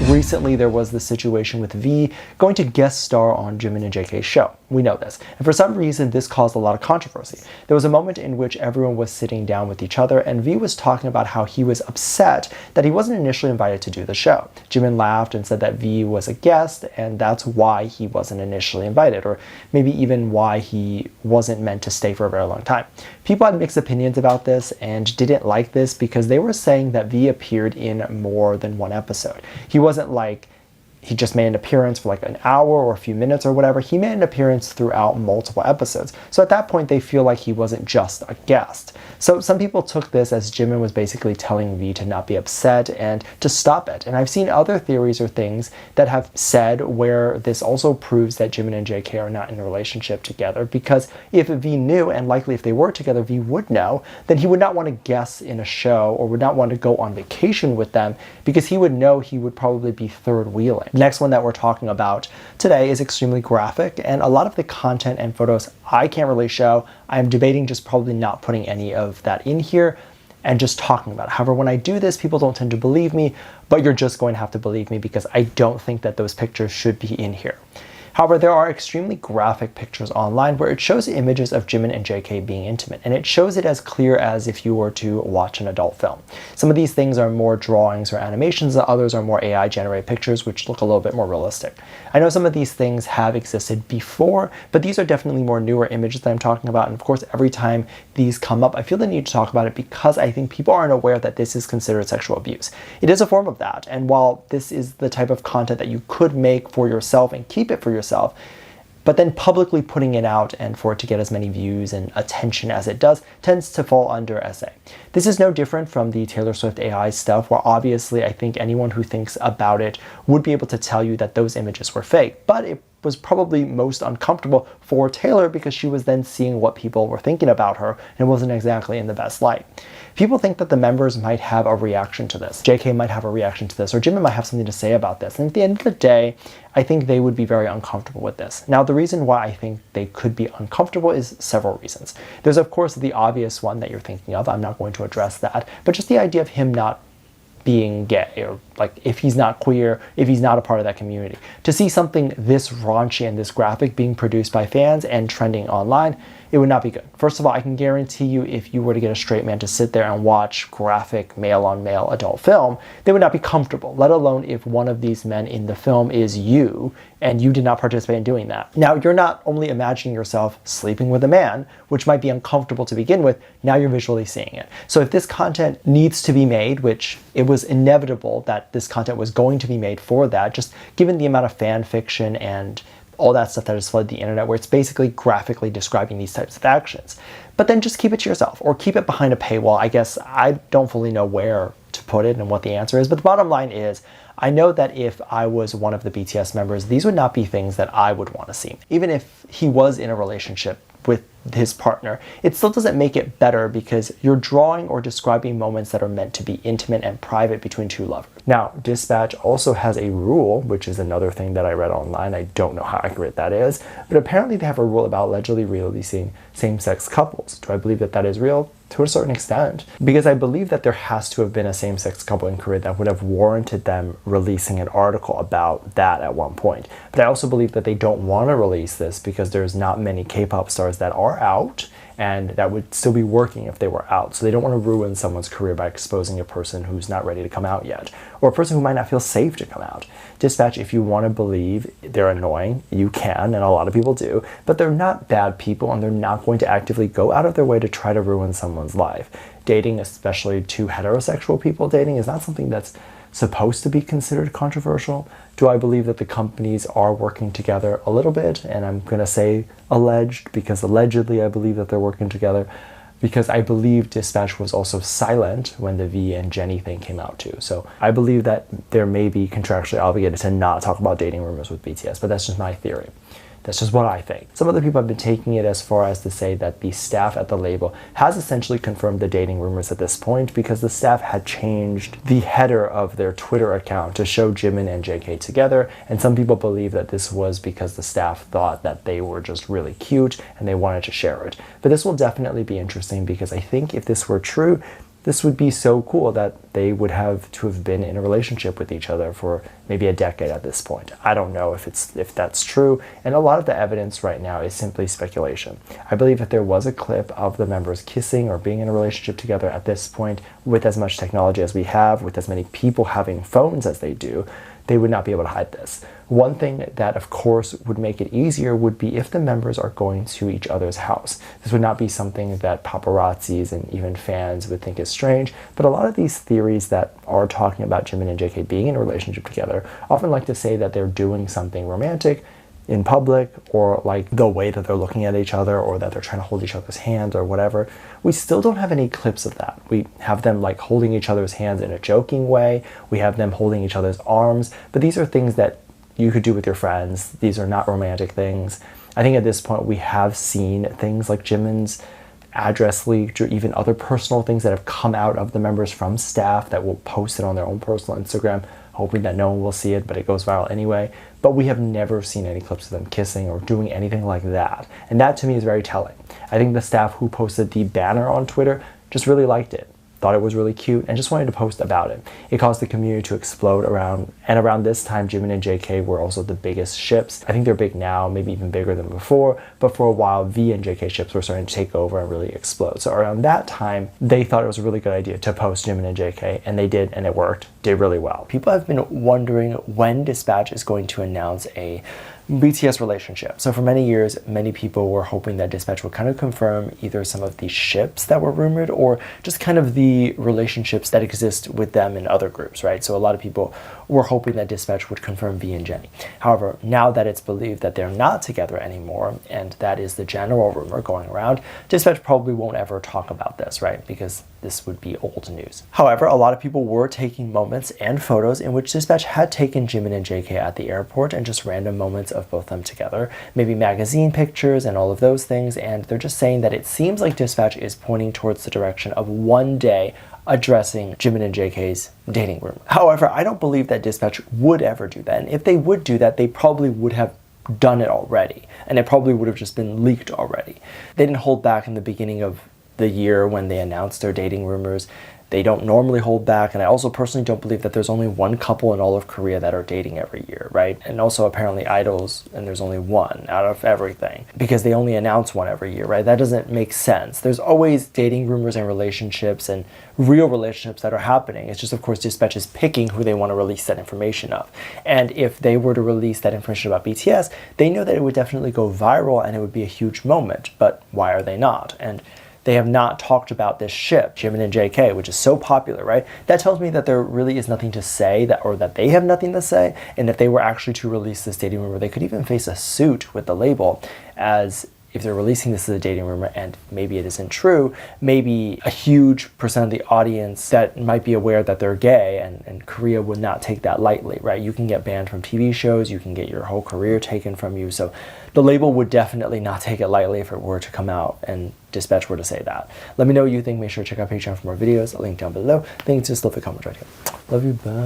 Recently, there was the situation with V going to guest star on Jimin and JK's show. We know this. And for some reason, this caused a lot of controversy. There was a moment in which everyone was sitting down with each other, and V was talking about how he was upset that he wasn't initially invited to do the show. Jimin laughed and said that V was a guest, and that's why he wasn't initially invited, or maybe even why he wasn't meant to stay for a very long time. People had mixed opinions about this and didn't like this because they were saying that V appeared in more than one episode. He wasn't like he just made an appearance for like an hour or a few minutes or whatever. He made an appearance throughout multiple episodes. So at that point, they feel like he wasn't just a guest. So some people took this as Jimin was basically telling V to not be upset and to stop it. And I've seen other theories or things that have said where this also proves that Jimin and JK are not in a relationship together, because if V knew, and likely if they were together, V would know, then he would not want to guest in a show or would not want to go on vacation with them, because he would know he would probably be third wheeling. Next one that we're talking about today is extremely graphic, and a lot of the content and photos I can't really show. I'm debating just probably not putting any of that in here and just talking about it. However, when I do this, people don't tend to believe me, but you're just going to have to believe me because I don't think that those pictures should be in here. However, there are extremely graphic pictures online where it shows images of Jimin and JK being intimate, and it shows it as clear as if you were to watch an adult film. Some of these things are more drawings or animations, and others are more AI-generated pictures, which look a little bit more realistic. I know some of these things have existed before, but these are definitely more newer images that I'm talking about, and of course, every time these come up, I feel the need to talk about it because I think people aren't aware that this is considered sexual abuse. It is a form of that, and while this is the type of content that you could make for yourself and keep it for yourself, but then publicly putting it out and for it to get as many views and attention as it does tends to fall under SA. This is no different from the Taylor Swift AI stuff, where obviously I think anyone who thinks about it would be able to tell you that those images were fake, but it was probably most uncomfortable for Taylor because she was then seeing what people were thinking about her, and it wasn't exactly in the best light. People think that the members might have a reaction to this. JK might have a reaction to this, or Jimin might have something to say about this. And at the end of the day, I think they would be very uncomfortable with this. Now, the reason why I think they could be uncomfortable is several reasons. There's, of course, the obvious one that you're thinking of. I'm not going to address that, but just the idea of him not being gay, or like if he's not queer, if he's not a part of that community. To see something this raunchy and this graphic being produced by fans and trending online, it would not be good. First of all, I can guarantee you if you were to get a straight man to sit there and watch graphic male-on-male adult film, they would not be comfortable, let alone if one of these men in the film is you and you did not participate in doing that. Now, you're not only imagining yourself sleeping with a man, which might be uncomfortable to begin with, now you're visually seeing it. So if this content needs to be made, which it was inevitable that this content was going to be made for that, just given the amount of fan fiction and all that stuff that has flooded the internet, where it's basically graphically describing these types of actions. But then just keep it to yourself, or keep it behind a paywall. I guess I don't fully know where to put it and what the answer is, but the bottom line is, I know that if I was one of the BTS members, these would not be things that I would want to see. Even if he was in a relationship with his partner, it still doesn't make it better because you're drawing or describing moments that are meant to be intimate and private between two lovers. Now, Dispatch also has a rule, which is another thing that I read online. I don't know how accurate that is, but apparently they have a rule about allegedly releasing same-sex couples. Do I believe that that is real? To a certain extent, because I believe that there has to have been a same-sex couple in Korea that would have warranted them releasing an article about that at one point. But I also believe that they don't want to release this because there's not many K-pop stars that are out and that would still be working if they were out. So they don't want to ruin someone's career by exposing a person who's not ready to come out yet, or a person who might not feel safe to come out. Dispatch, if you want to believe they're annoying, you can, and a lot of people do, but they're not bad people, and they're not going to actively go out of their way to try to ruin someone's life. Dating, especially two heterosexual people dating, is not something that's supposed to be considered controversial. Do I believe that the companies are working together a little bit? And I'm going to say alleged, because allegedly I believe that they're working together, because I believe Dispatch was also silent when the V and Jennie thing came out too. So I believe that there may be contractually obligated to not talk about dating rumors with BTS, but that's just my theory. That's just what I think. Some other people have been taking it as far as to say that the staff at the label has essentially confirmed the dating rumors at this point, because the staff had changed the header of their Twitter account to show Jimin and JK together, and some people believe that this was because the staff thought that they were just really cute and they wanted to share it. But this will definitely be interesting, because I think if this were true, this would be so cool that they would have to have been in a relationship with each other for maybe a decade at this point. I don't know if that's true, and a lot of the evidence right now is simply speculation. I believe if there was a clip of the members kissing or being in a relationship together at this point, with as much technology as we have, with as many people having phones as they do, they would not be able to hide this. One thing that, of course, would make it easier would be if the members are going to each other's house. This would not be something that paparazzis and even fans would think is strange, but a lot of these theories that are talking about Jimin and JK being in a relationship together often like to say that they're doing something romantic in public, or like the way that they're looking at each other, or that they're trying to hold each other's hands or whatever. We still don't have any clips of that. We have them like holding each other's hands in a joking way. We have them holding each other's arms, but these are things that you could do with your friends. These are not romantic things. I think at this point we have seen things like Jimin's address leaked, or even other personal things that have come out of the members from staff that will post it on their own personal Instagram, hoping that no one will see it, but it goes viral anyway. But we have never seen any clips of them kissing or doing anything like that. And that to me is very telling. I think the staff who posted the banner on Twitter just really liked it, thought it was really cute, and just wanted to post about it. It caused the community to explode around, and around this time, Jimin and JK were also the biggest ships. I think they're big now, maybe even bigger than before, but for a while, V and JK ships were starting to take over and really explode. So around that time, they thought it was a really good idea to post Jimin and JK, and they did, and it worked. Did really well. People have been wondering when Dispatch is going to announce a BTS relationship. So for many years, many people were hoping that Dispatch would kind of confirm either some of the ships that were rumored, or just kind of the relationships that exist with them in other groups, right? So a lot of people were hoping that Dispatch would confirm V and Jennie. However, now that it's believed that they're not together anymore, and that is the general rumor going around, Dispatch probably won't ever talk about this, right? Because this would be old news. However, a lot of people were taking moments and photos in which Dispatch had taken Jimin and JK at the airport, and just random moments of both them together, maybe magazine pictures and all of those things, and they're just saying that it seems like Dispatch is pointing towards the direction of one day addressing Jimin and JK's dating rumor. However, I don't believe that Dispatch would ever do that, and if they would do that, they probably would have done it already, and it probably would have just been leaked already. They didn't hold back in the beginning of the year when they announced their dating rumors. They don't normally hold back, and I also personally don't believe that there's only one couple in all of Korea that are dating every year, right? And also apparently idols, and there's only one out of everything, because they only announce one every year, right? That doesn't make sense. There's always dating rumors and relationships and real relationships that are happening. It's just, of course, Dispatch is picking who they want to release that information of. And if they were to release that information about BTS, they know that it would definitely go viral and it would be a huge moment, but why are they not? And they have not talked about this ship, Jimin and JK, which is so popular, right? That tells me that there really is nothing to say, or that they have nothing to say, and if they were actually to release this dating rumor, they could even face a suit with the label, as if they're releasing this as a dating rumor and maybe it isn't true, maybe a huge percent of the audience that might be aware that they're gay, and Korea would not take that lightly, right? You can get banned from TV shows, you can get your whole career taken from you, so the label would definitely not take it lightly if it were to come out and Dispatch were to say that. Let me know what you think. Make sure to check out Patreon for more videos. I'll link down below. Thanks, just leave a comment right here. Love you, bye.